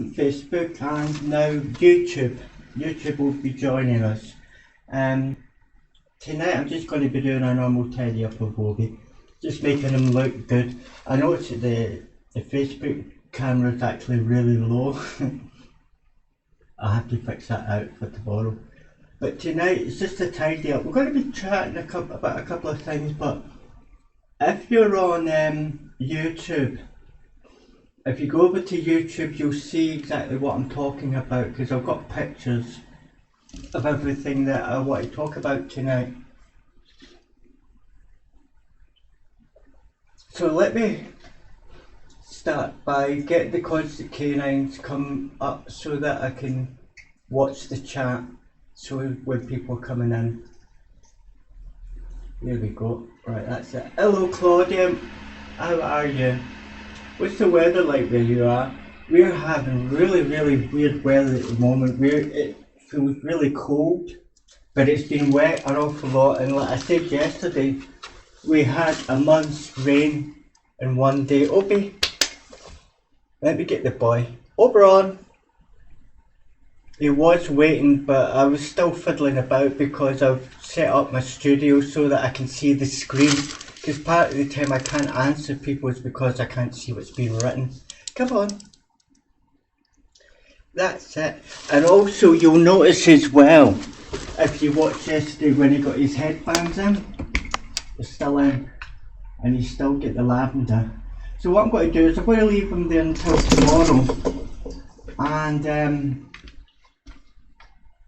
Facebook and now YouTube. YouTube will be joining us. Um, Tonight I'm just going to be doing a normal tidy up of Adobe, just making them look good. I noticed that the Facebook camera is actually really low. I'll have to fix that out for tomorrow. But tonight it's just a tidy up. We're going to be chatting about a couple of things, but if you're on YouTube, if you go over to YouTube, you'll see exactly what I'm talking about because I've got pictures of everything that I want to talk about tonight. So let me start by getting the constant canines come up so that I can watch the chat. So when people are coming in, there we go. Right, that's it. Hello Claudia, how are you? What's the weather like where you are? We're having really weird weather at the moment. It feels really cold, but it's been wet an awful lot. And like I said yesterday, we had a month's rain in one day. Opie, let me get the boy. Oberon. He was waiting, but I was still fiddling about because I've set up my studio so that I can see the screen. Because part of the time I can't answer people is because I can't see what's being written. Come on. That's it. And also you'll notice as well, if you watched yesterday when he got his headbands in, they're still in, and he still get the lavender. So what I'm going to do is I'm going to leave them there until tomorrow, and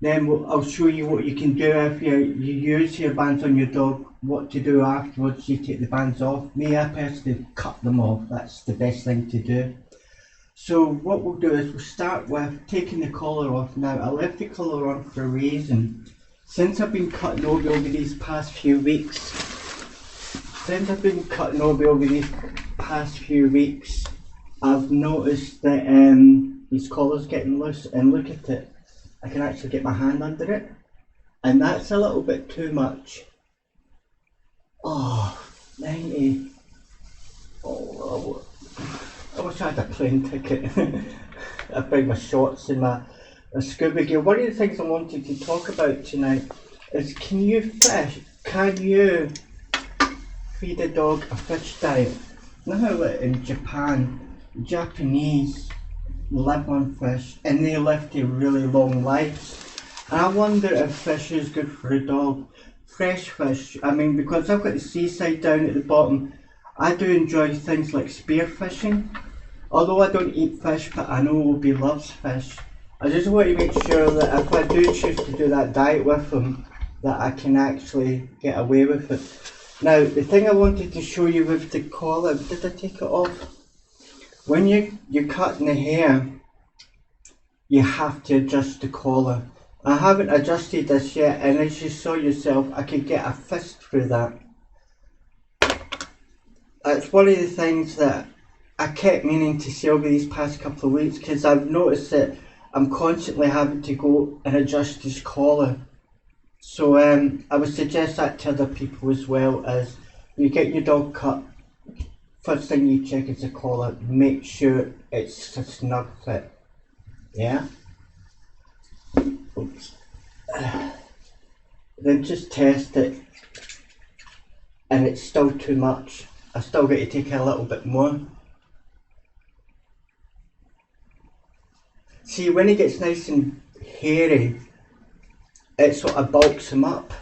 then I'll show you what you can do if you use your bands on your dog, what to do afterwards. You take the bands off. Me, I personally cut them off. That's the best thing to do. So what we'll do is we'll start with taking the collar off. Now I left the collar on for a reason. Since I've been cutting over these past few weeks, I've noticed that his collar's getting loose, and look at it. I can actually get my hand under it, and that's a little bit too much. Oh, 90. Oh, I wish I had a plane ticket. I bring my shorts and my scuba gear. One of the things I wanted to talk about tonight is, can you fish? Can you feed a dog a fish diet? You know how in Japan, Japanese live on fish and they live to really long lives. And I wonder if fish is good for a dog. Fresh fish, I mean, because I've got the seaside down at the bottom, I do enjoy things like spear fishing. Although I don't eat fish, but I know Obi loves fish. I just want to make sure that if I do choose to do that diet with him, that I can actually get away with it. Now, the thing I wanted to show you with the collar, did I take it off? When you're cutting the hair, you have to adjust the collar. I haven't adjusted this yet, and as you saw yourself, I could get a fist through that. That's one of the things that I kept meaning to say over these past couple of weeks, because I've noticed that I'm constantly having to go and adjust his collar. So I would suggest that to other people as well, as you get your dog cut, first thing you check is the collar, make sure it's a snug fit. Yeah? Oops. Then just test it, and it's still too much. I still got to take a little bit more. See, when he gets nice and hairy, it sort of bulks him up.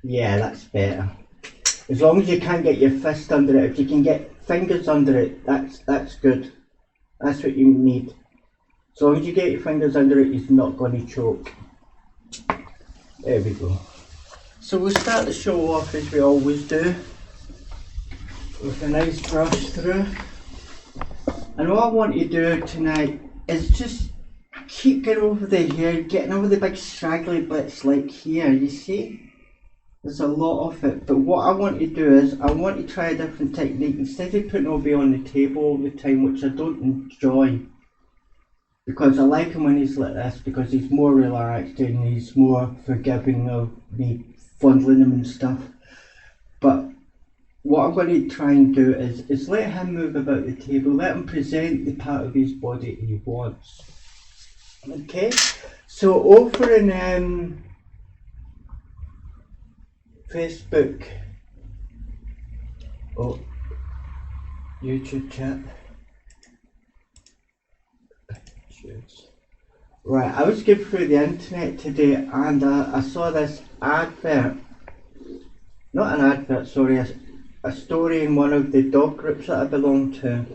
Yeah, that's better. As long as you can't get your fist under it, if you can get fingers under it, that's good. That's what you need. As long as you get your fingers under it, he's not going to choke. There we go. So we'll start the show off as we always do, with a nice brush through. And what I want to do tonight is just keep getting over the hair, getting over the big straggly bits like here, you see? There's a lot of it, but what I want to do is, I want to try a different technique. Instead of putting Obi on the table all the time, which I don't enjoy, because I like him when he's like this, because he's more relaxed and he's more forgiving of me fondling him and stuff. But what I'm going to try and do is let him move about the table, let him present the part of his body he wants. Okay, so over in Facebook, oh, YouTube chat. Right, I was going through the internet today and I saw this advert, not an advert, sorry, a story in one of the dog groups that I belong to.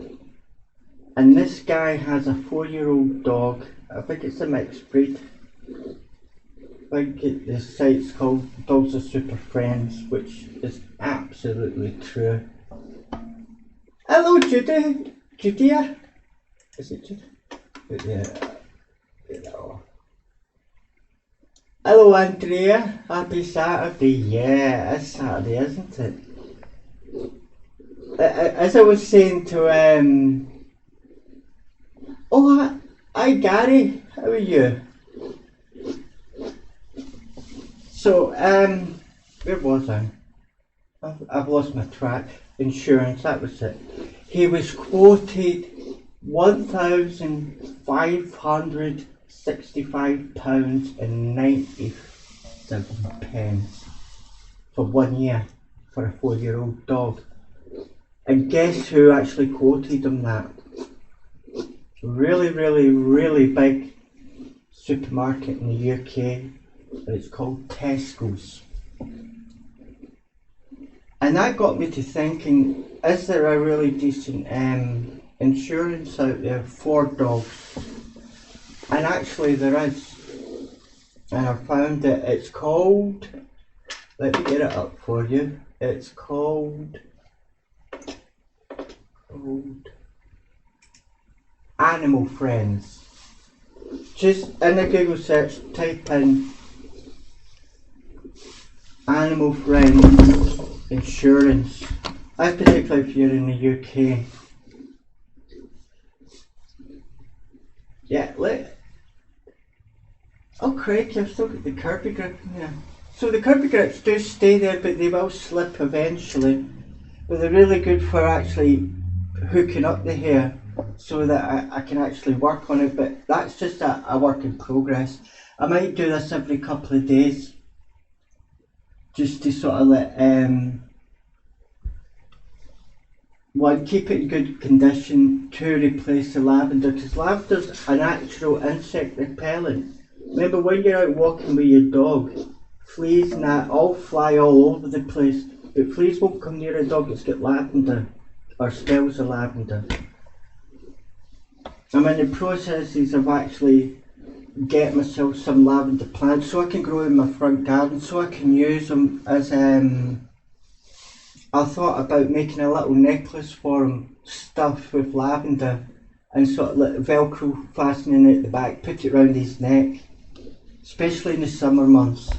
And this guy has a 4-year-old dog. I think it's a mixed breed. I think the site's called Dogs Are Super Friends, which is absolutely true. Hello, Judy. Judea? Is it Judy? Yeah. You know. Hello, Andrea. Happy Saturday. Yeah, it's Saturday, isn't it? As I was saying to oh, hi Gary, how are you? So, where was I? I've lost my track. Insurance, that was it. He was quoted £1,565.97 for 1 year for a 4-year-old dog. And guess who actually quoted him that? Really, really, really big supermarket in the UK, and it's called Tesco's. And that got me to thinking, is there a really decent insurance out there for dogs? And actually there is. And I found it. It's called, let me get it up for you. It's called Animal Friends. Just in the Google search, type in Animal Friends Insurance. That's particularly if you're in the UK. Yeah, oh crikey, I've still got the Kirby grip in there. So the Kirby grips do stay there, but they will slip eventually. But they're really good for actually hooking up the hair so that I can actually work on it, but that's just a work in progress. I might do this every couple of days just to sort of let one, keep it in good condition, two, replace the lavender, because lavender's a natural insect repellent. Remember when you're out walking with your dog, fleas and that all fly all over the place, but fleas won't come near a dog that's got lavender or smells of lavender. I'm in the processes of actually getting myself some lavender plants so I can grow in my front garden, so I can use them as I thought about making a little necklace for him stuffed with lavender and sort of like velcro fastening it at the back, put it round his neck, especially in the summer months.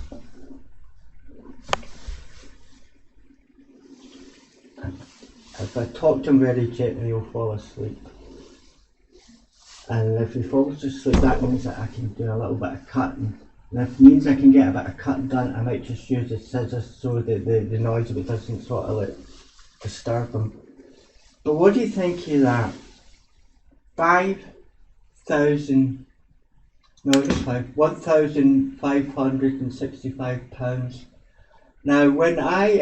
If I talk to him very gently, he'll fall asleep. And if he falls asleep, that means that I can do a little bit of cutting. And if it means I can get a bit of cutting done, I might just use the scissors so that the noise of it doesn't sort of like disturb him. But what do you think of that? £1,565. Now when I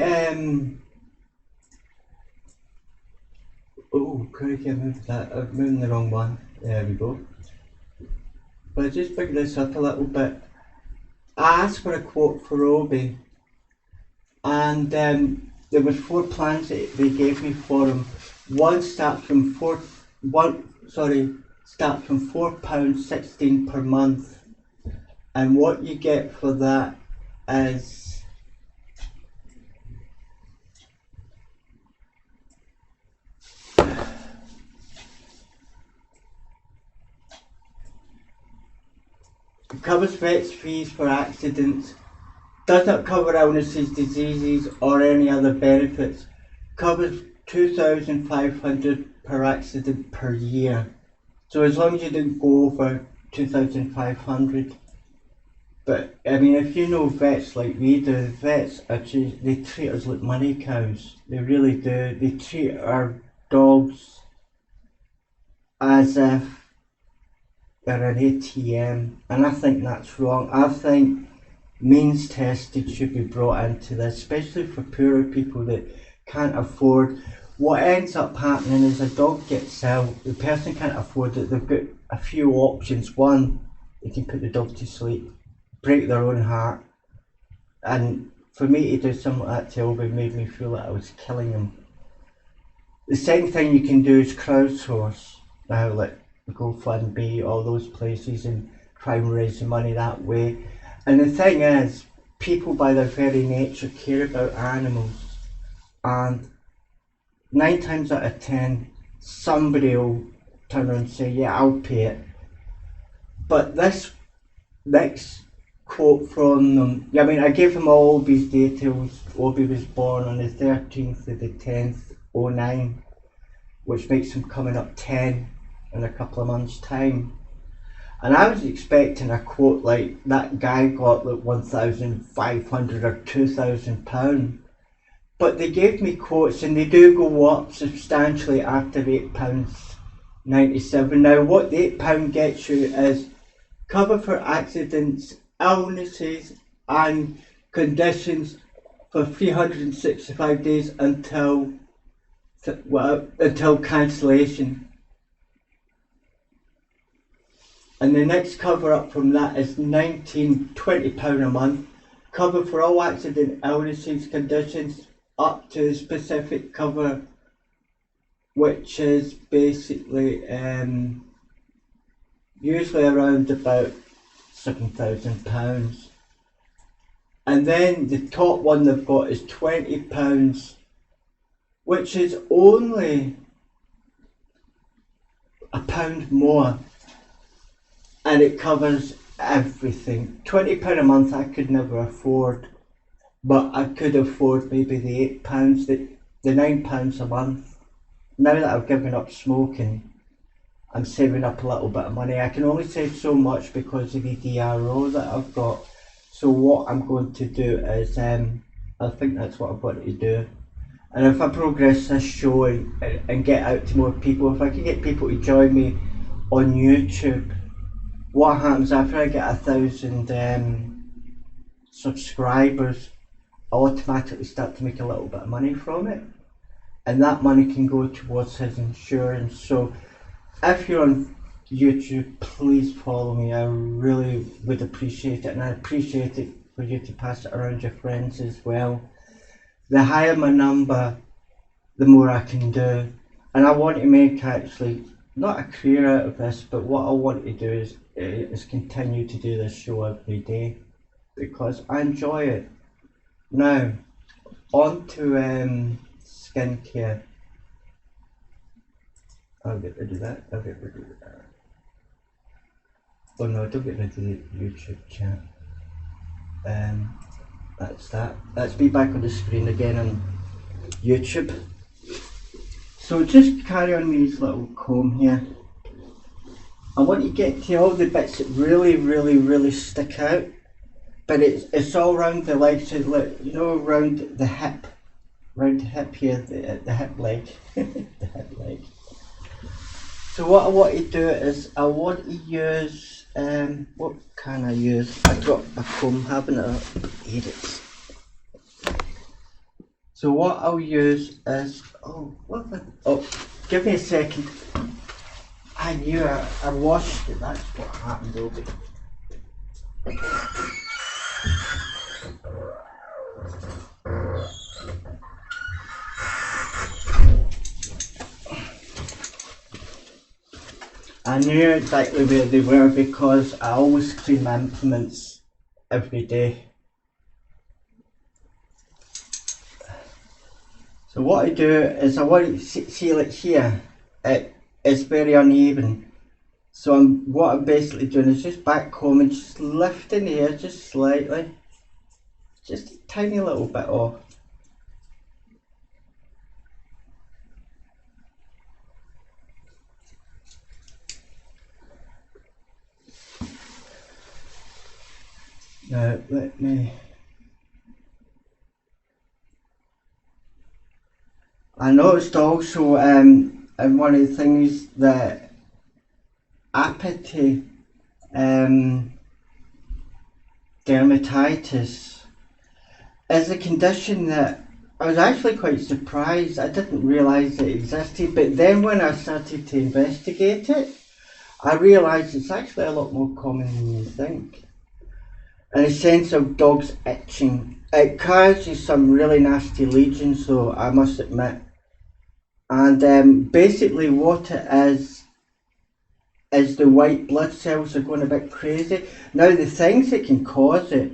oh crikey, I moved that, I'm moving the wrong one. There we go. But I just picked this up a little bit. I asked for a quote for Adobe, and there was 4 plans that they gave me for them. One starts from £4.16 per month, and what you get for that is covers vets fees for accidents, does not cover illnesses, diseases or any other benefits, covers $2,500 per accident per year. So as long as you didn't go over 2,500. But I mean, if you know vets like we do, vets actually they treat us like money cows. They really do. They treat our dogs as if they're an ATM, and I think that's wrong. I think means tested should be brought into this, especially for poorer people that can't afford. What ends up happening is a dog gets ill, the person can't afford it, they've got a few options. One, they can put the dog to sleep, break their own heart, and for me to do something like that to Obi made me feel like I was killing him. The second thing you can do is crowdsource, now like GoFundMe, all those places, and try and raise the money that way. And the thing is, people by their very nature care about animals, and 9 times out of 10, somebody will turn around and say, yeah, I'll pay it. But this next quote from them, I mean, I gave them all Obi's details. Obi was born on the 13th of the 10th, 09, which makes him coming up 10 in a couple of months' time. And I was expecting a quote like that guy got like 1,500 or £2,000. But they gave me quotes and they do go up substantially after £8.97. Now what the £8 gets you is cover for accidents, illnesses and conditions for 365 days until cancellation. And the next cover up from that is £19-20 a month. Cover for all accident, illnesses, conditions up to the specific cover, which is basically usually around about £7,000. And then the top one they've got is £20, which is only £1 more. And it covers everything. £20 a month I could never afford, but I could afford maybe the £8, the £9 a month. Now that I've given up smoking, I'm saving up a little bit of money. I can only save so much because of the DRO that I've got. So what I'm going to do is, I think that's what I've got to do. And if I progress this show and get out to more people, if I can get people to join me on YouTube, what happens after I get 1,000 subscribers, I automatically start to make a little bit of money from it, and that money can go towards his insurance. So if you're on YouTube, please follow me. I really would appreciate it, and I appreciate it for you to pass it around your friends as well. The higher my number, the more I can do, and I want to make actually not a career out of this, but what I want to do is continue to do this show every day because I enjoy it. Now, on to skincare. I'll get rid of that. Oh no, don't get rid of the YouTube chat. That's that. Let's be back on the screen again on YouTube. So just carry on with this little comb here. I want to get to all the bits that really stick out, but it's all around the legs, so you know, around the hip here, the hip leg, the hip leg. So what I want to do is I want to use, what can I use? I've got a comb, haven't I? Here it is. So what I'll use is, give me a second. I knew I washed it, that's what happened over. I knew exactly where they were because I always clean my implements every day. So what I do is I want to see like here, it's very uneven. So what I'm basically doing is just back combing, just lifting the hair just slightly, just a tiny little bit off. Now let me. I noticed also, and one of the things that apathy, dermatitis, is a condition that I was actually quite surprised. I didn't realise it existed, but then when I started to investigate it, I realised it's actually a lot more common than you think. And a sense of dogs itching. It causes some really nasty lesions though, I must admit. And basically what it is the white blood cells are going a bit crazy. Now the things that can cause it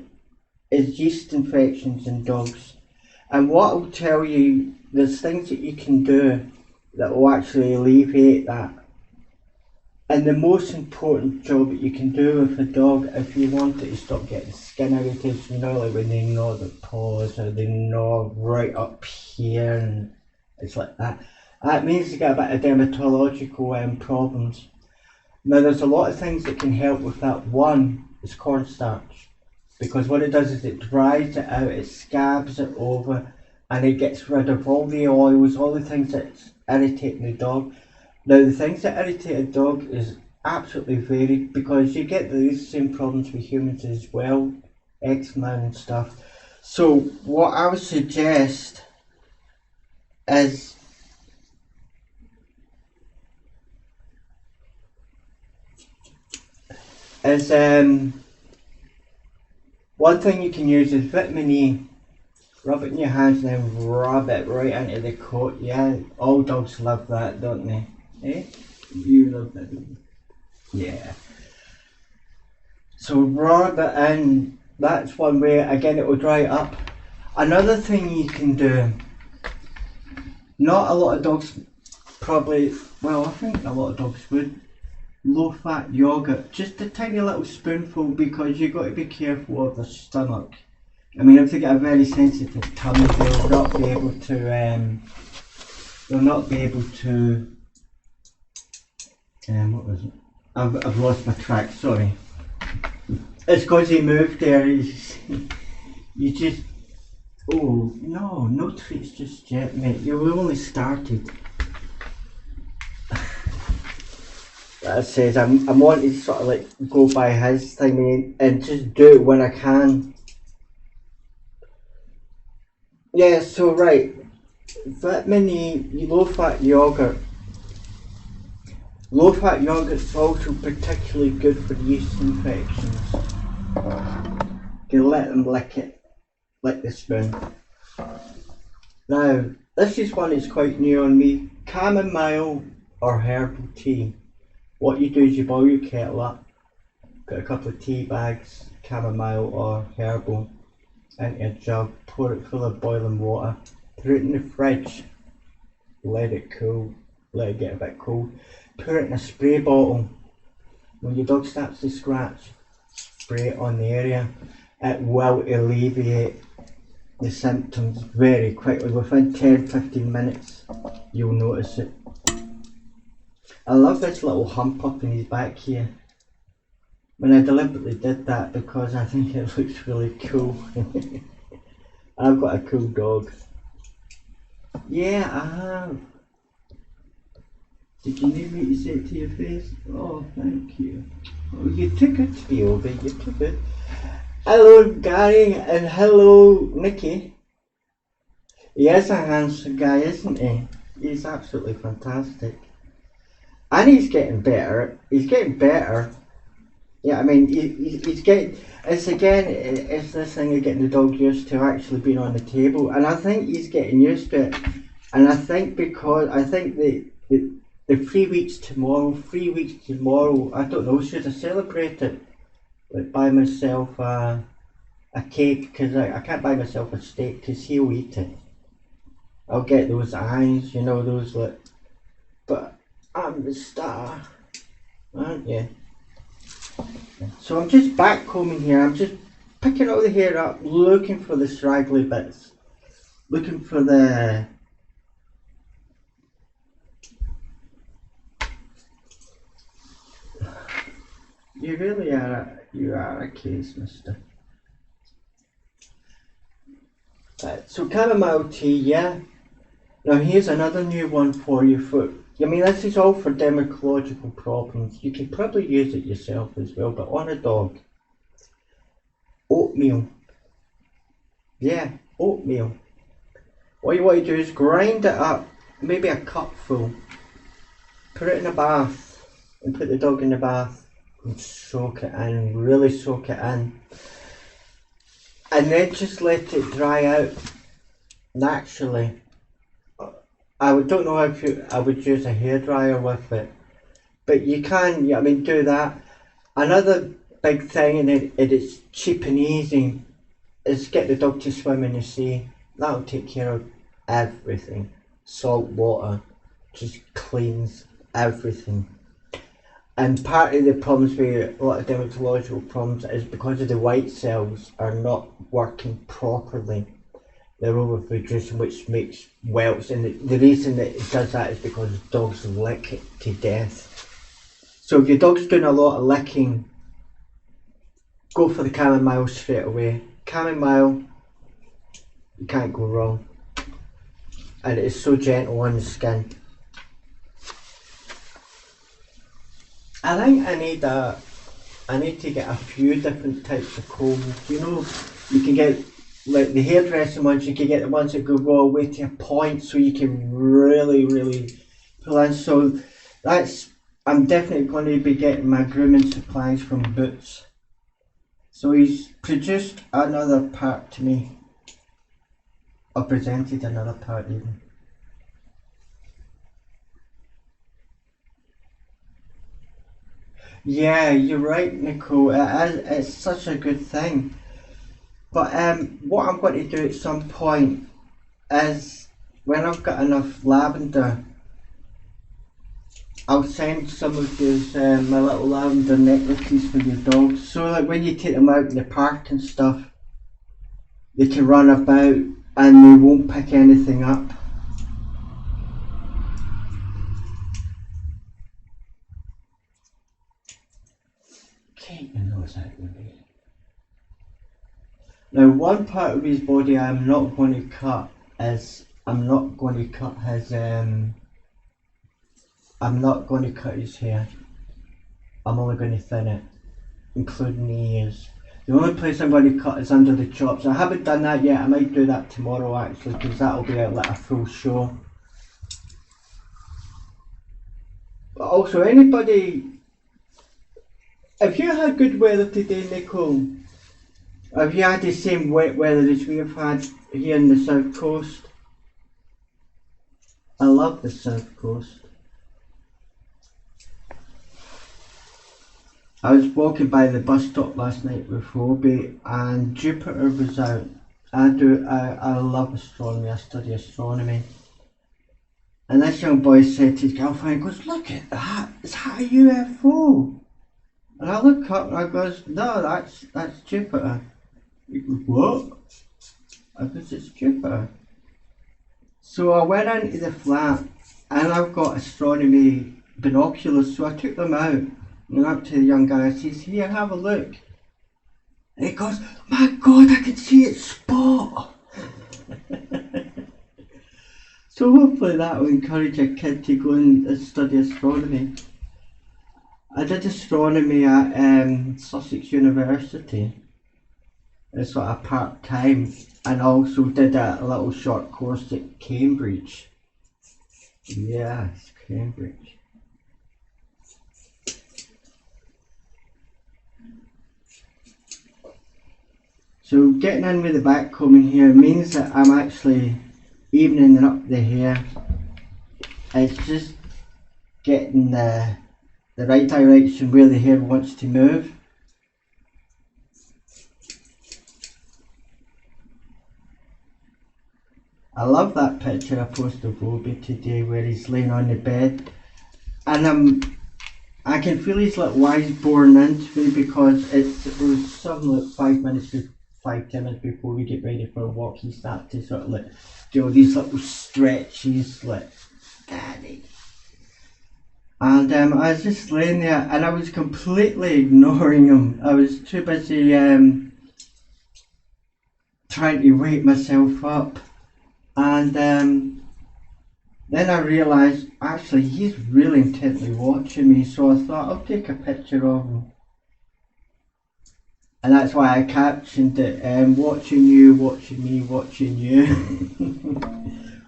is yeast infections in dogs. And what I'll tell you, there's things that you can do that will actually alleviate that. And the most important job that you can do with a dog, if you want it to stop getting skin irritation, you know, like when they gnaw their paws or they gnaw right up here and it's like that. That means they get a bit of dermatological problems. Now there's a lot of things that can help with that. One is cornstarch, because what it does is it dries it out, it scabs it over, and it gets rid of all the oils, all the things that's irritating the dog. Now the things that irritate a dog is absolutely varied, because you get these same problems with humans as well, eczema and stuff. So what I would suggest is one thing you can use is vitamin E. Rub it in your hands and then rub it right into the coat. Yeah, all dogs love that, don't they? Eh? You love that, don't you? Yeah. So rub it in. That's one way. Again, it will dry it up. Another thing you can do. Not a lot of dogs probably. Well, I think a lot of dogs would. Low-fat yogurt, just a tiny little spoonful, because you've got to be careful of the stomach. I mean, if they get a very sensitive tummy, they'll not be able to. What was it? I've lost my track. Sorry. It's because he moved there. You just. Oh no treats just yet, mate. You've only started. That says I'm wanting to sort of like go by his thing and just do it when I can. Yeah, so right, vitamin E, low-fat yogurt. Low-fat yogurt's also particularly good for yeast infections. You let them lick it, lick the spoon. Now, this is one that's quite new on me. Chamomile or herbal tea. What you do is you boil your kettle up, put a couple of tea bags, chamomile or herbal, into a jug, pour it full of boiling water, put it in the fridge, let it cool, let it get a bit cold, put it in a spray bottle. When your dog starts to scratch, spray it on the area. It will alleviate the symptoms very quickly. Within 10-15 minutes, you'll notice it. I love this little hump up in his back here. When I deliberately did that because I think it looks really cool. I've got a cool dog. Yeah, I have. Did you need me to say it to your face? Oh, thank you. Oh, you're too good to be over. You're too good. Hello, Gary, and hello, Nicky. He is a handsome guy, isn't he? He's absolutely fantastic. And he's getting better. He's getting better. Yeah, I mean, he's getting. It's this thing of getting the dog used to actually being on the table, and I think he's getting used to it. And I think the 3 weeks tomorrow, I don't know, should I celebrate it? Like buy myself a cake, because I can't buy myself a steak because he'll eat it. I'll get those eyes, you know, those like. But I'm the star, aren't you? So I'm just back combing here. I'm just picking all the hair up, looking for the straggly bits, looking for the. You really are. You are a case, mister. So chamomile tea, yeah. Now here's another new one for you. I mean, this is all for dermatological problems. You can probably use it yourself as well, but on a dog. Oatmeal. Yeah, oatmeal. What you want to do is grind it up, maybe a cupful. Put it in a bath and put the dog in the bath and soak it in, really soak it in. And then just let it dry out naturally. I don't know if I would use a hairdryer with it, but you can, yeah, I mean, do that. Another big thing, and it's cheap and easy, is get the dog to swim in the sea. That'll take care of everything. Salt water just cleans everything. And part of the problems with a lot of dermatological problems is because of the white cells are not working properly. They're overproducing, which makes welts, and the reason that it does that is because dogs lick it to death. So if your dog's doing a lot of licking, go for the chamomile straight away. Chamomile, you can't go wrong, and it is so gentle on the skin. I think I need to get a few different types of combs. You know, you can get like the hairdressing ones, you can get the ones that go all the way to a point, so you can really pull in. So I'm definitely going to be getting my grooming supplies from Boots. So he's produced another part to me, or presented another part even. Yeah, you're right, Nicole. It's such a good thing. But what I'm going to do at some point is, when I've got enough lavender, I'll send some of those my little lavender necklaces for your dogs. So like when you take them out in the park and stuff, they can run about and they won't pick anything up. Keep your nose out of me. Now, one part of his body I'm not going to cut is I'm not going to cut his hair. I'm only going to thin it, including the ears. The only place I'm going to cut is under the chops. I haven't done that yet. I might do that tomorrow actually, because that'll be like a full show. But also, anybody, have you had good weather today, Nicole? Have you had the same wet weather as we have had here in the south coast? I love the south coast. I was walking by the bus stop last night with Robbie and Jupiter was out. I love astronomy, I study astronomy. And this young boy said to his girlfriend, goes, "Look at that, is that a UFO?" And I look up and I goes, "No, that's Jupiter." He goes, "What?" I goes, "It's Jupiter." So I went into the flat and I've got astronomy binoculars, so I took them out and went up to the young guy and says, "Here, have a look." And he goes, "My God, I can see its spot." So hopefully that will encourage a kid to go and study astronomy. I did astronomy at Sussex University. It's sort of part-time, and also did a little short course at Cambridge. Yes, Cambridge. So getting in with the backcombing here means that I'm actually evening up the hair. It's just getting the right direction where the hair wants to move. I love that picture I posted of Robbie today where he's laying on the bed, and I can feel his little eyes boring into me because it was something like 10 minutes before we get ready for a walk. He started to sort of like do all these little stretches like, "Daddy." And I was just laying there and I was completely ignoring him. I was too busy trying to wake myself up, and then I realised actually he's really intently watching me, so I thought I'll take a picture of him. And that's why I captioned it, watching you, watching me, watching you.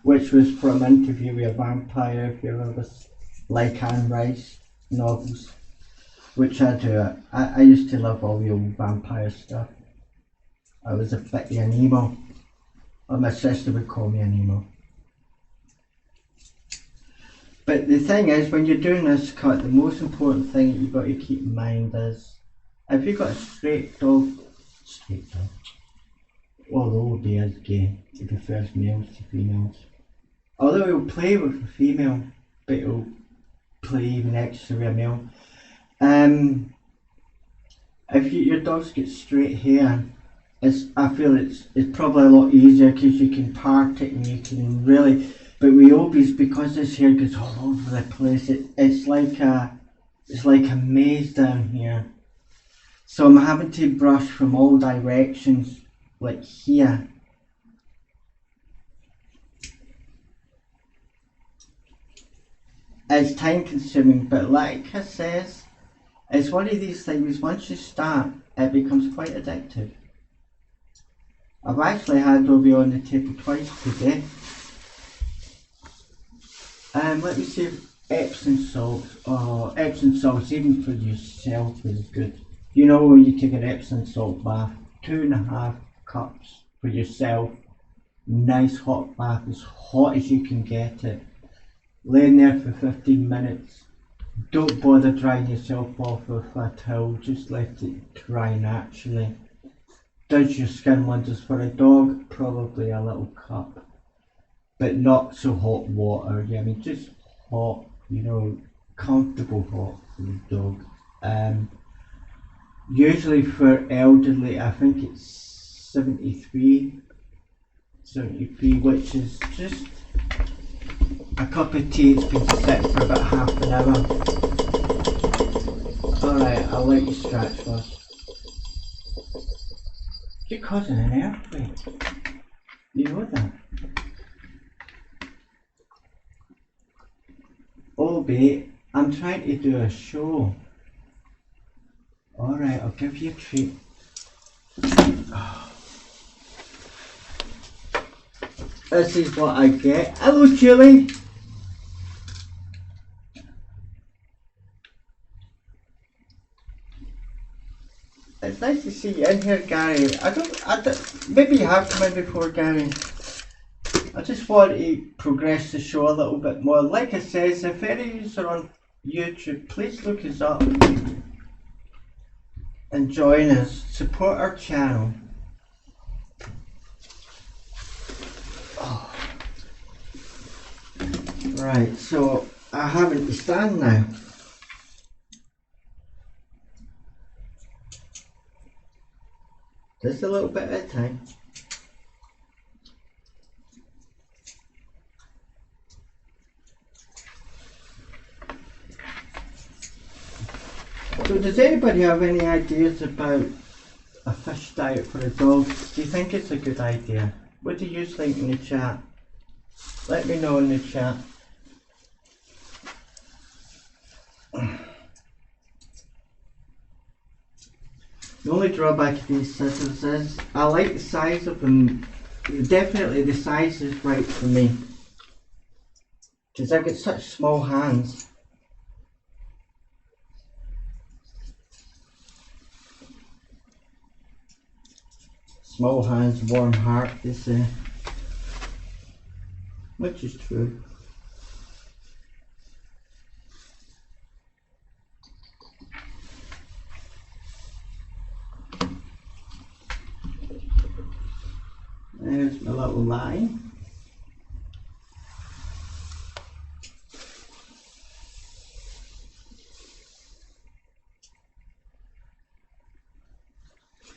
Which was from an interview with a vampire, if you remember, like Anne Rice novels. Which I do. I used to love all the old vampire stuff. I was a bit of an emo. Or my sister would call me an emo. But the thing is, when you're doing this cut, the most important thing that you've got to keep in mind is, if you've got a straight dog, although he is gay, he prefers males to females. Although he'll play with a female, but he'll play even extra with a male. If your dogs get straight hair, I feel it's probably a lot easier because you can part it and you can really. But with Obies, because this hair goes all over the place, it's like a maze down here. So I'm having to brush from all directions, like here. It's time consuming, but like I says, it's one of these things, once you start, it becomes quite addictive. I've actually had Adobe on the table twice today. Let me see if Epsom salts, Epsom salts even for yourself is good. You know, when you take an Epsom salt bath, 2.5 cups for yourself, nice hot bath, as hot as you can get it. Laying there for 15 minutes. Don't bother drying yourself off with a towel, just let it dry naturally. Does your skin wonders. For a dog, probably a little cup, but not so hot water. I mean, just hot, you know, comfortable hot for the dog. Usually for elderly, I think it's 73, which is just a cup of tea. It's been set for about half an hour. Alright, I'll let you scratch first. You're causing an earthquake. You know that? Obi, I'm trying to do a show. Alright, I'll give you a treat. This is what I get. Hello, Julie. It's nice to see you in here, Gary. Maybe you have come in before, Gary. I just want to progress the show a little bit more. Like I says, if any of you are on YouTube, please look us up and join us. Support our channel. Oh. Right, so I have it to stand now. Just a little bit at a time. So does anybody have any ideas about a fish diet for a dog? Do you think it's a good idea? What do you think in the chat? Let me know in the chat. The only drawback of these scissors is I like the size of them. Definitely the size is right for me, because I've got such small hands. Small hands, warm heart, they say. Which is true. There's my little line.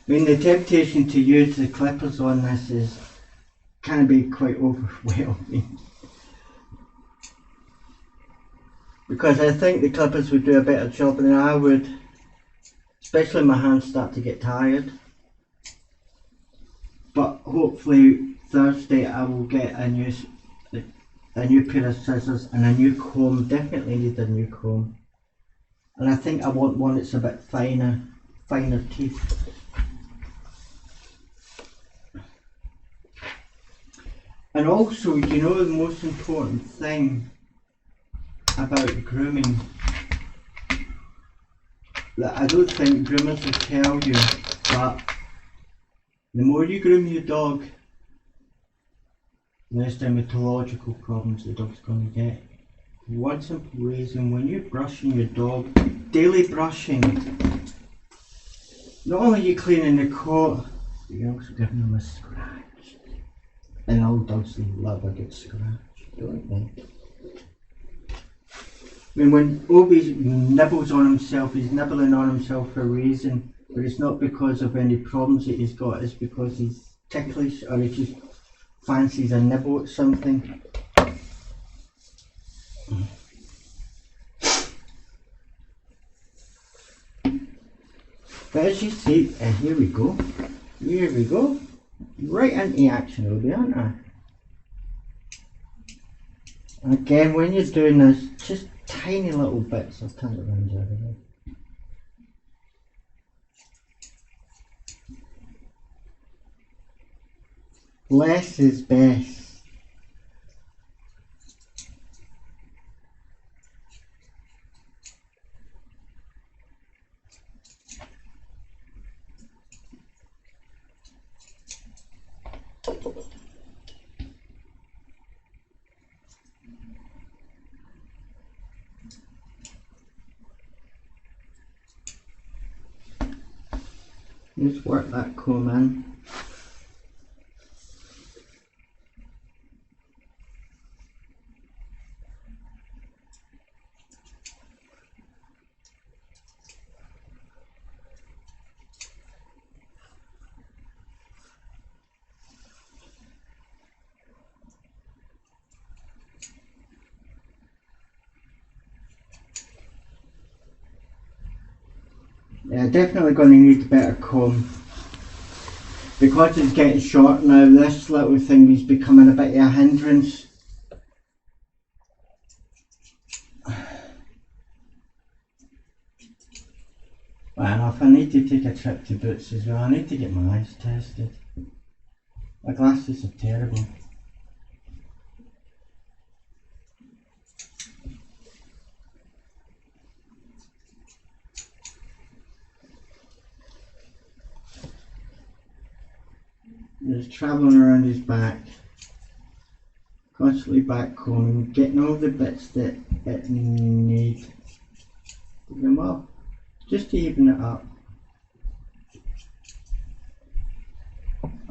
I mean, the temptation to use the clippers on this can be quite overwhelming. Because I think the clippers would do a better job than I would. Especially when my hands start to get tired. But hopefully Thursday I will get a new pair of scissors and a new comb. Definitely need a new comb. And I think I want one that's a bit finer teeth. And also, you know, the most important thing about grooming, that I don't think groomers will tell you, but the more you groom your dog, the less dermatological problems the dog's going to get. One simple reason: when you're brushing your dog, daily brushing, not only are you cleaning the coat, but you're also giving them a scratch. And all dogs love a good scratch, don't they? I mean, when Obi nibbles on himself, he's nibbling on himself for a reason, but it's not because of any problems that he's got, it's because he's ticklish or he just fancies a nibble at something. But as you see, here we go, right into action, Obi, aren't I? Again, when you're doing this, just tiny little bits. I'll turn it around the other way. Less is best. Just work that comb in. Yeah, definitely going to need a better comb. Because it's getting short now, this little thing is becoming a bit of a hindrance. Well, if I need to take a trip to Boots as well, I need to get my eyes tested. My glasses are terrible. Just travelling around his back, constantly back combing, getting all the bits that it needs. Pick them up, just to even it up.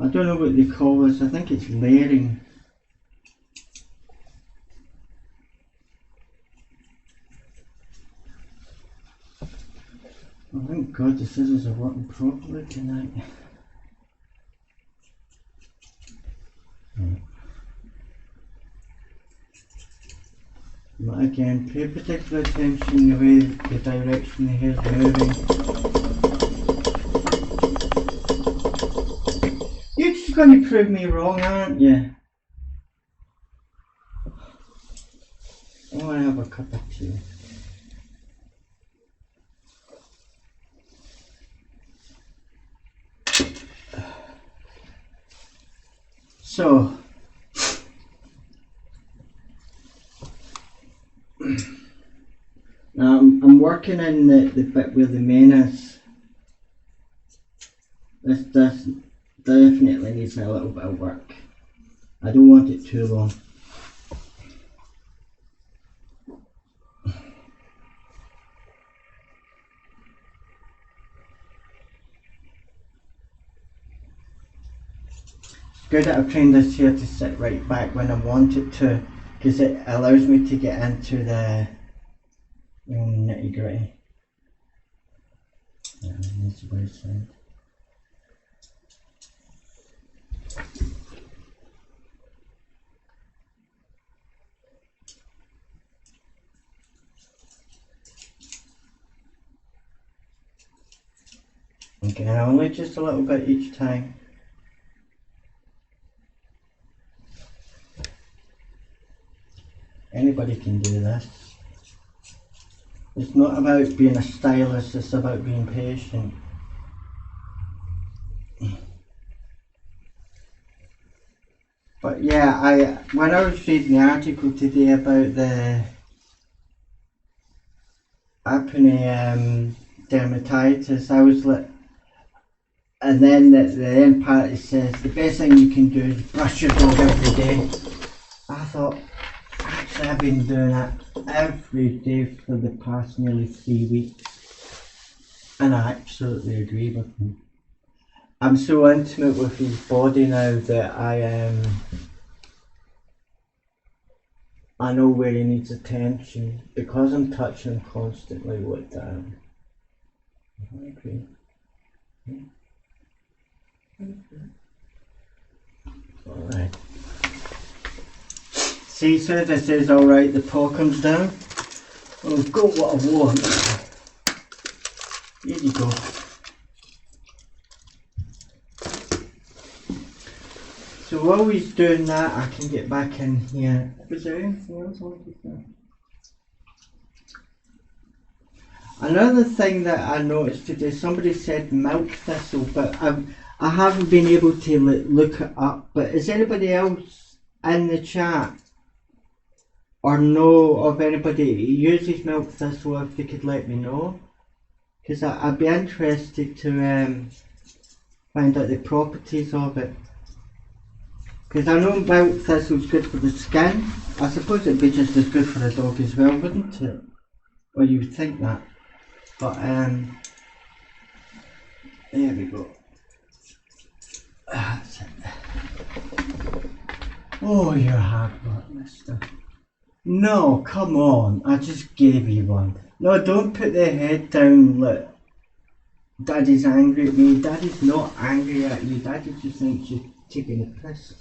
I don't know what they call this, I think it's layering. Oh, thank God the scissors are working properly tonight. But again, pay particular attention to the direction the hair's moving. You're just going to prove me wrong, aren't you? I want to have a cup of tea. So, now I'm working in the bit where the mane is. This definitely needs a little bit of work. I don't want it too long. It's good that I've trained this hair to sit right back when I want it to, because it allows me to get into the nitty gritty. Yeah, that's the right side. Okay, only just a little bit each time. Anybody can do this. It's not about being a stylist, it's about being patient. But yeah, when I was reading the article today about the dermatitis, I was like, and then the end part it says the best thing you can do is brush your dog every day. I thought, actually I've been doing that every day for the past nearly 3 weeks, and I absolutely agree with him. I'm so intimate with his body now that I know where he needs attention because I'm touching him constantly with that. I agree. Alright. See, as soon as I says alright, the paw comes down. Oh, I've got what I want. Here you go. So while he's doing that, I can get back in here. Was there anything else I wanted to say? Another thing that I noticed today, somebody said milk thistle, but I haven't been able to look it up. But is anybody else in the chat or know of anybody who uses milk thistle? If they could let me know, because I'd be interested to find out the properties of it. Because I know milk thistle is good for the skin. I suppose it'd be just as good for a dog as well, wouldn't it? Or you would think that. But there we go. That's it. Oh, you're hard work, mister. No, come on. I just gave you one. No, don't put the head down like Daddy's angry at me. Daddy's not angry at you. Daddy just thinks you're taking a piss.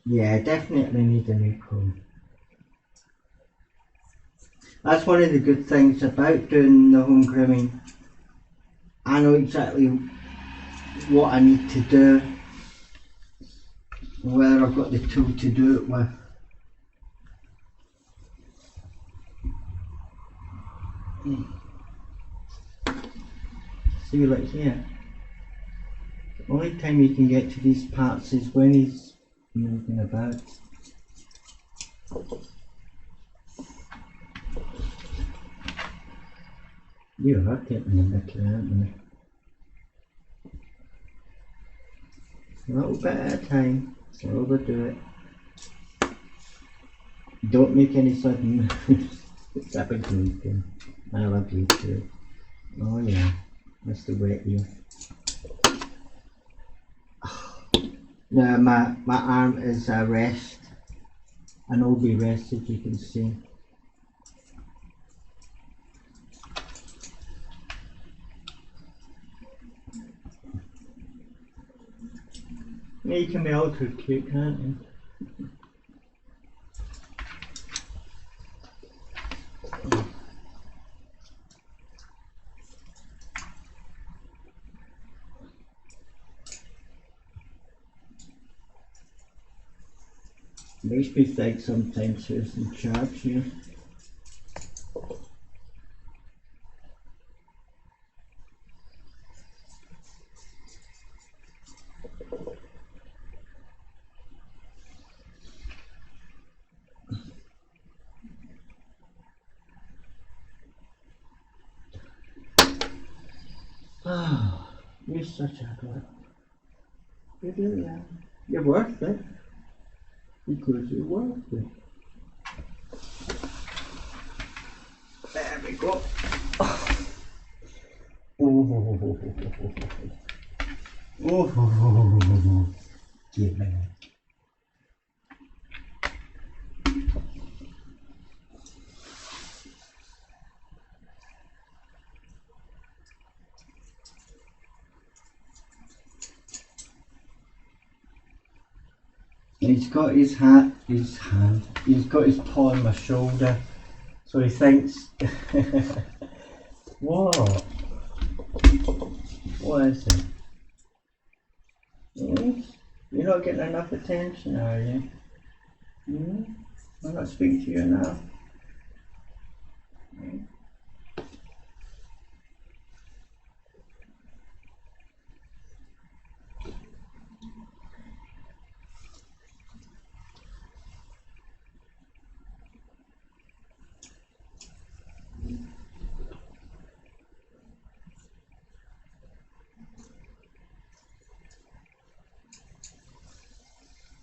Yeah, definitely need a new comb. That's one of the good things about doing the home grooming. I know exactly what I need to do, where I've got the tool to do it with. See, like here, the only time you can get to these parts is when he's moving about. You are getting the mickey, aren't you? A little bit at a time, don't overdo it. Don't make any sudden moves. It's a big thing. I love you too. Oh yeah, Mr. Wet Ear. Now my arm is a rest, an OB rest, as you can see. Yeah, you can be ultra cute, can't you? Makes me think sometimes there's some sharks here. Oh, you're such a good. You really are. You're worth it. Because you're worth it. There we go. Oh, give me. He's got his hand, he's got his paw on my shoulder, so he thinks, what? What is it? You're not getting enough attention, are you? Hmm? I'm not speaking to you now.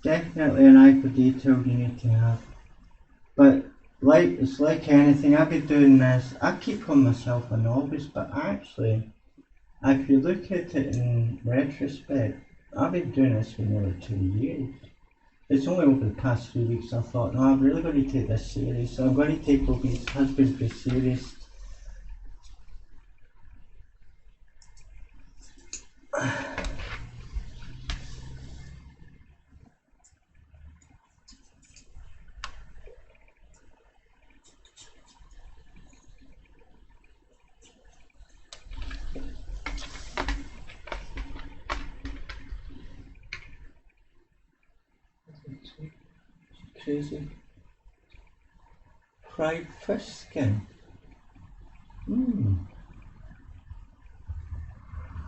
Definitely an eye for detail you need to have. But it's like anything, I've been doing this, I keep calling myself a novice, but actually, if you look at it in retrospect, I've been doing this for nearly 2 years. It's only over the past 3 weeks I thought, no, I'm really going to take this serious. So I'm going to take Toby's husbandry serious. Crazy. Fried fish skin.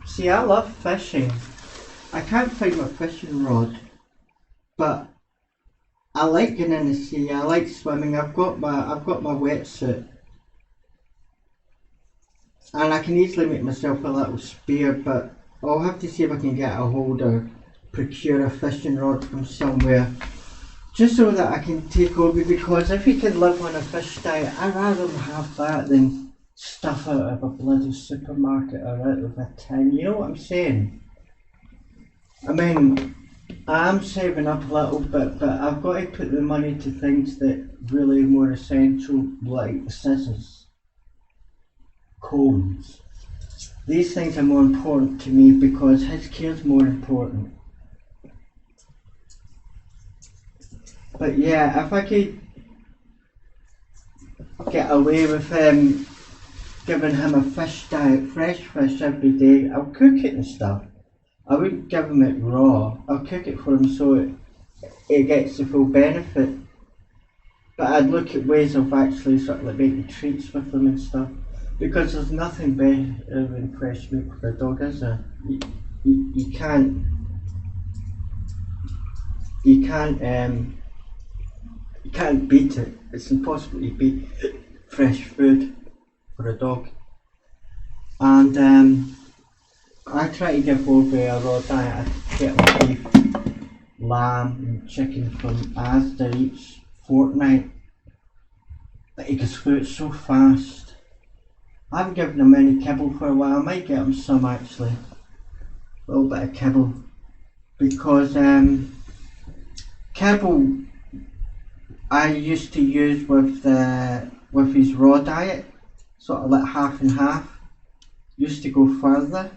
See, I love fishing. I can't find my fishing rod, but I like getting in the sea. I like swimming. I've got my wetsuit, and I can easily make myself a little spear. But I'll have to see if I can get a hold or procure a fishing rod from somewhere, just so that I can take over. Because if you can live on a fish diet, I'd rather have that than stuff out of a bloody supermarket or out of a tin. You know what I'm saying? I mean, I'm saving up a little bit, but I've got to put the money to things that really are more essential, like scissors, combs. These things are more important to me because his care's more important. But yeah, if I could get away with giving him a fish diet, fresh fish every day, I'll cook it and stuff. I wouldn't give him it raw. I'll cook it for him so it gets the full benefit. But I'd look at ways of actually sort of like making treats with them and stuff. Because there's nothing better than fresh meat for a dog, is there? You can't beat it. It's impossible to beat fresh food for a dog. And I try to give Adobe a raw diet. I get beef, lamb and chicken from Asda each fortnight. But he goes through it so fast. I haven't given him any kibble for a while. I might get him some actually. A little bit of kibble. Because kibble I used to use with his raw diet. Sort of like half and half. Used to go further.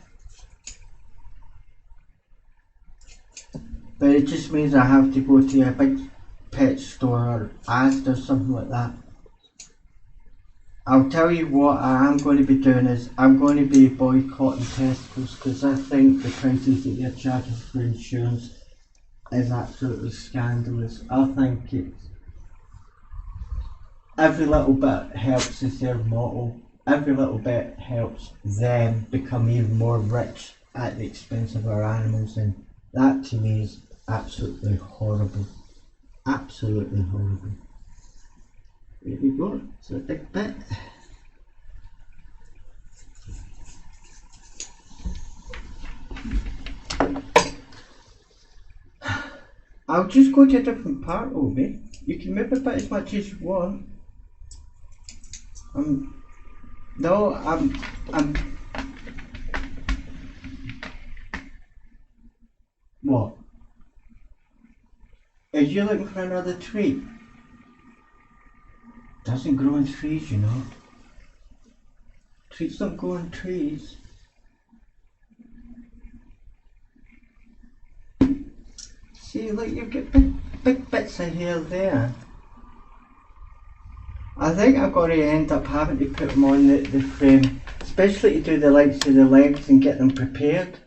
But it just means I have to go to a big pet store or Asda or something like that. I'll tell you what I am going to be doing is I'm going to be boycotting Tesco's because I think the prices that they're charging for insurance is absolutely scandalous. I think it's every little bit helps is their motto. Every little bit helps them become even more rich at the expense of our animals, and that to me is absolutely horrible. Absolutely horrible. There we go, it's a big bit. I'll just go to a different part, Obi. You can move about as much as you want. No, I'm What? Are you looking for another tree? Doesn't grow in trees, you know. Trees don't grow in trees. See, look, you've got big bits of hair there. I think I'm going to end up having to put them on the frame, especially to do the likes of the legs and get them prepared.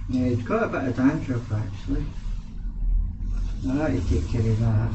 Yeah, he's got a bit of dandruff actually. I like to take care of that.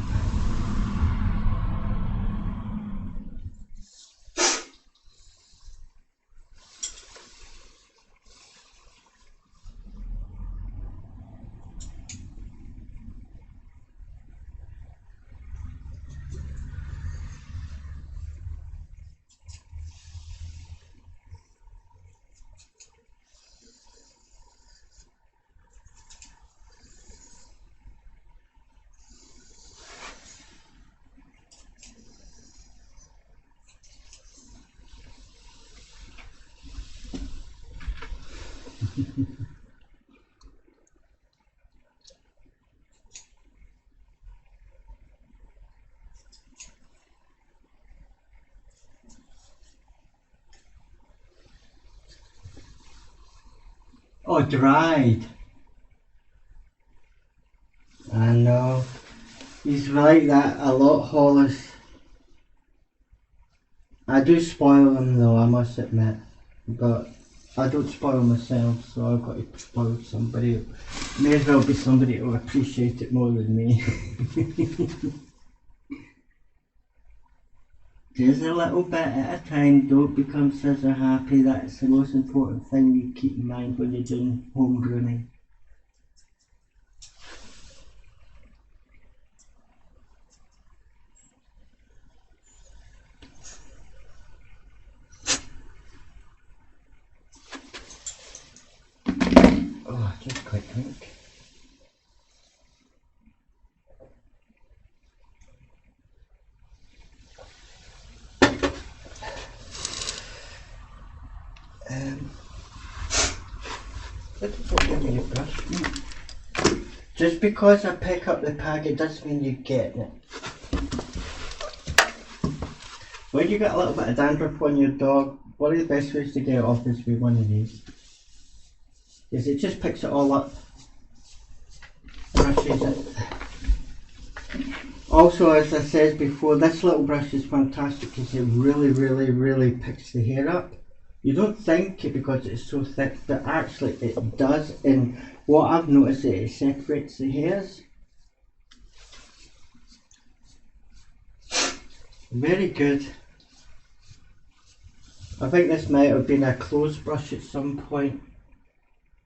Oh, dried. I know. He's like that a lot, Hollis. I do spoil them though, I must admit. But I don't spoil myself, so I've got to spoil somebody. May as well be somebody who will appreciate it more than me. Just a little bit at a time, don't become scissor happy. That's the most important thing you keep in mind when you're doing home grooming. Oh, just quite think. Give me your brush. Just because I pick up the packet doesn't mean you get it. When you get a little bit of dandruff on your dog, one of the best ways to get it off is with one of these. Is it just picks it all up, brushes it. Also, as I said before, this little brush is fantastic because it really picks the hair up. You don't think it because it's so thick, but actually it does. And what I've noticed is it separates the hairs. Very good. I think this might have been a closed brush at some point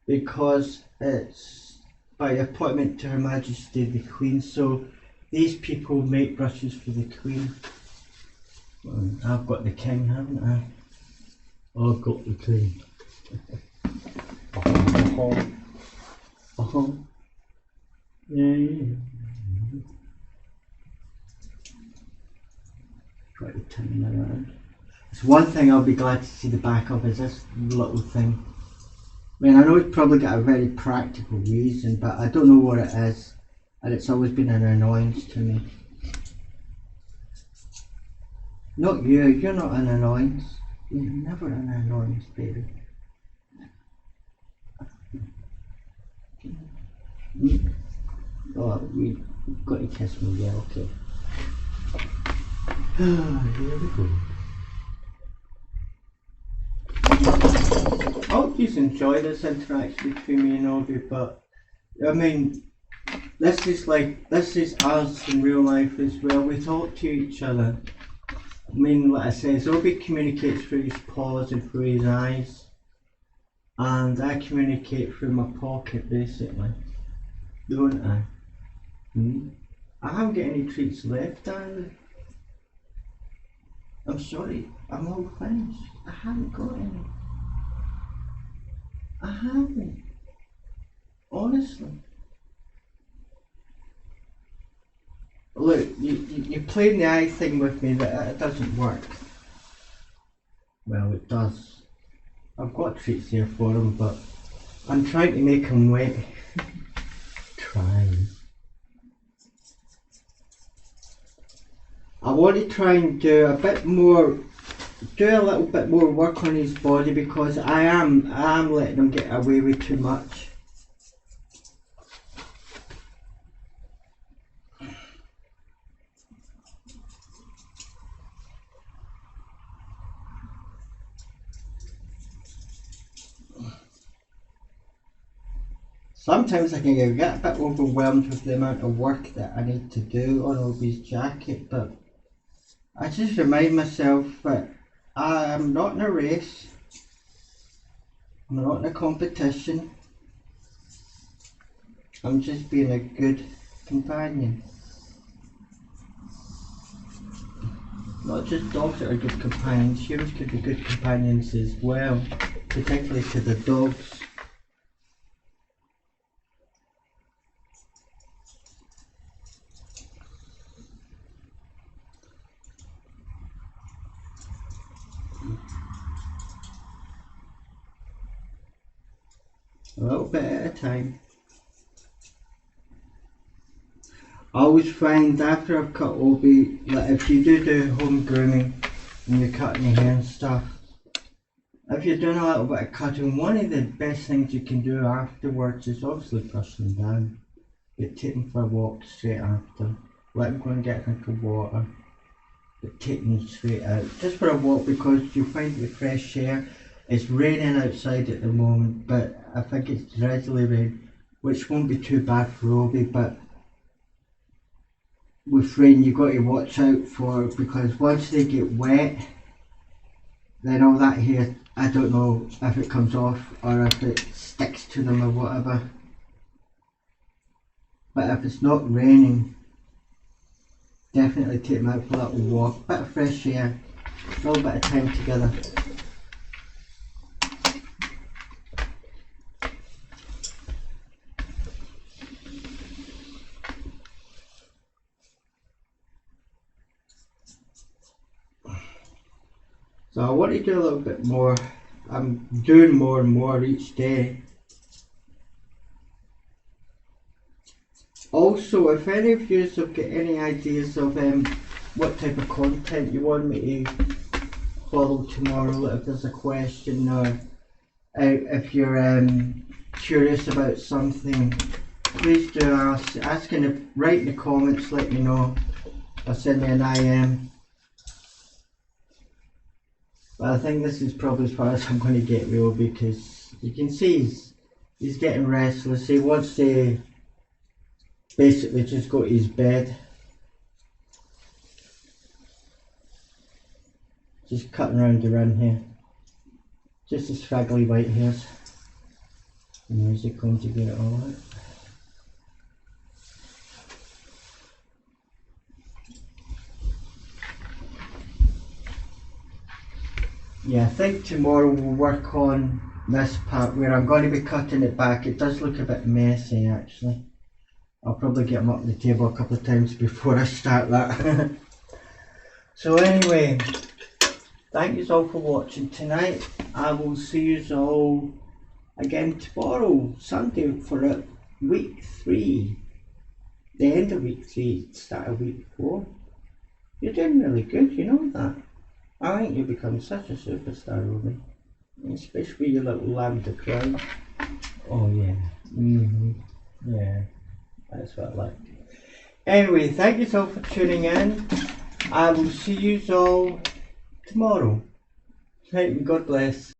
because it's by appointment to Her Majesty the Queen. So these people make brushes for the Queen. Well, I've got the King, haven't I? I've got the King. Yeah. Try to turn that around. It's one thing I'll be glad to see the back of is this little thing. I mean, I know it's probably got a very practical reason, but I don't know what it is, and it's always been an annoyance to me. Not you, you're not an annoyance. You're never an annoyance, baby. Oh, you've got to kiss me, yeah, okay. Here we go. I hope you enjoy this interaction between me and Audrey, but I mean, this is us in real life as well. We talk to each other. I mean, like I say, Obi communicates through his paws and through his eyes, and I communicate through my pocket basically, don't I? I haven't got any treats left, darling. I'm sorry, I'm all finished. I haven't got any. I haven't. Honestly. Look, you're playing the eye thing with me, that it doesn't work. Well, it does. I've got treats here for him, but I'm trying to make him wait. Trying. I want to try and do a little bit more work on his body because I am letting him get away with too much. Sometimes I can get a bit overwhelmed with the amount of work that I need to do on Obi's jacket, but I just remind myself that I'm not in a race, I'm not in a competition, I'm just being a good companion. Not just dogs that are good companions, humans could be good companions as well, particularly to the dogs. A little bit at a time. I always find after I've cut Obi that if you do home grooming and you're cutting the hair and stuff, if you're doing a little bit of cutting, one of the best things you can do afterwards is obviously brush them down, but take them for a walk straight after. Let them go and get a drink of water, but take them straight out just for a walk, because you'll find the fresh air. It's raining outside at the moment, but I think it's drizzly rain, which won't be too bad for Obi, but with rain you've got to watch out for, because once they get wet, then all that hair, I don't know if it comes off or if it sticks to them or whatever. But if it's not raining, definitely take them out for a little walk, bit of fresh air, a little bit of time together. So I want to do a little bit more. I'm doing more and more each day. Also, if any of you have got any ideas of what type of content you want me to follow tomorrow, if there's a question, or if you're curious about something, please do ask write in the comments, let me know, or send me an IM. But I think this is probably as far as I'm going to get with Obi, because you can see he's getting restless. He wants to basically just go to his bed. Just cutting around the run here. Just the straggly white hairs. The music going to get it all out. Yeah, I think tomorrow we'll work on this part where I'm going to be cutting it back. It does look a bit messy actually. I'll probably get them up the table a couple of times before I start that. So anyway, thank you all for watching tonight. I will see you all again tomorrow, Sunday, for week 3. The end of week 3, start of week 4. You're doing really good, you know that. I think you've become such a superstar, Ruby. Especially with your little lambda crown. Oh yeah. Yeah. That's what I like. Anyway, thank you all for tuning in. I will see you all tomorrow. Right, and God bless.